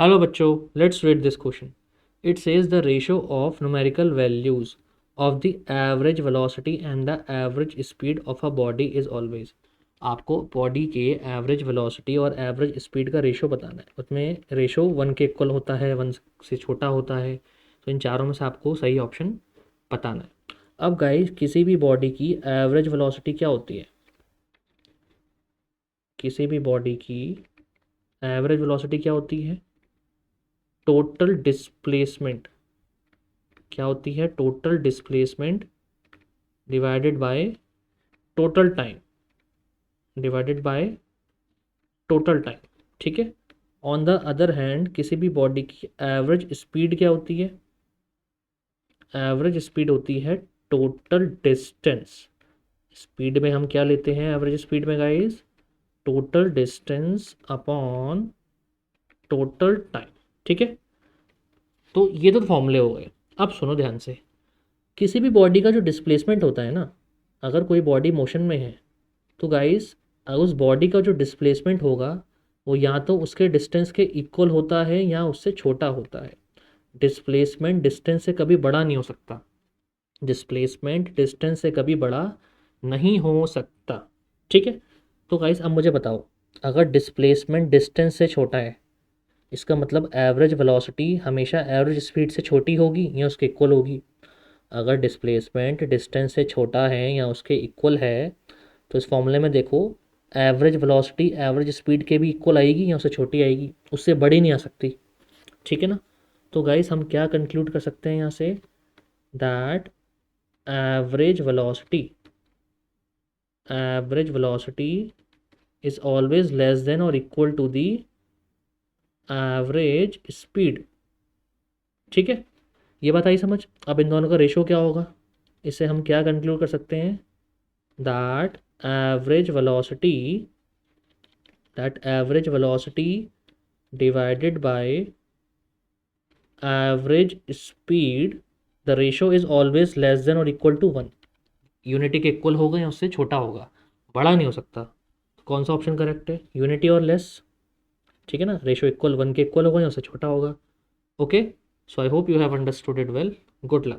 Hello बच्चों, let's read this question. It says the ratio of numerical values of the average velocity and the average speed of a body is always. आपको body के average velocity और average speed का ratio बताना है. उसमें ratio 1 के equal होता है, 1 से छोटा होता है. तो इन चारों में से आपको सही ऑप्शन बताना है. अब गाइस, किसी भी बॉडी की एवरेज वेलोसिटी क्या होती है? किसी भी बॉडी की एवरेज वेलोसिटी क्या होती है? Total displacement. क्या होती है? Total displacement divided by total time. Divided by total time. ठीक है. ऑन द अदर हैंड, किसी भी बॉडी की एवरेज स्पीड क्या होती है? एवरेज स्पीड होती है टोटल डिस्टेंस. स्पीड में हम क्या लेते हैं? एवरेज स्पीड में guys, total distance upon total time. ठीक है. तो ये तो फॉर्मूले हो गए. अब सुनो ध्यान से. किसी भी बॉडी का जो डिस्प्लेसमेंट होता है ना, अगर कोई बॉडी मोशन में है तो गाइस, उस बॉडी का जो डिस्प्लेसमेंट होगा वो या तो उसके डिस्टेंस के इक्वल होता है या उससे छोटा होता है. डिस्प्लेसमेंट डिस्टेंस से कभी बड़ा नहीं हो सकता. डिस्प्लेसमेंट डिस्टेंस से कभी बड़ा नहीं हो सकता. ठीक है. तो गाइस, अब मुझे बताओ, अगर डिस्प्लेसमेंट डिस्टेंस से छोटा है, इसका मतलब एवरेज वेलोसिटी हमेशा एवरेज स्पीड से छोटी होगी या उसके इक्वल होगी. अगर डिस्प्लेसमेंट डिस्टेंस से छोटा है या उसके इक्वल है, तो इस फॉर्मूले में देखो, एवरेज वेलोसिटी एवरेज स्पीड के भी इक्वल आएगी या उससे छोटी आएगी, उससे बड़ी नहीं आ सकती. ठीक है ना. तो गाइस, हम क्या कंक्लूड कर सकते हैं यहाँ से? That average velocity is always less than और equal to the average speed. ठीक है. ये बात आई समझ? अब इन दोनों का रेशो क्या होगा? इससे हम क्या कंक्लूड कर सकते हैं? That average velocity divided by average speed, the ratio is always less than or equal to 1. Unity के इक्वल होगा या उससे छोटा होगा, बड़ा नहीं हो सकता. तो कौन सा ऑप्शन करेक्ट है? यूनिटी और लेस. ठीक है ना. रेशियो इक्वल 1 के इक्वल होगा या उससे छोटा होगा. Okay. So I hope you have understood it well. Good luck.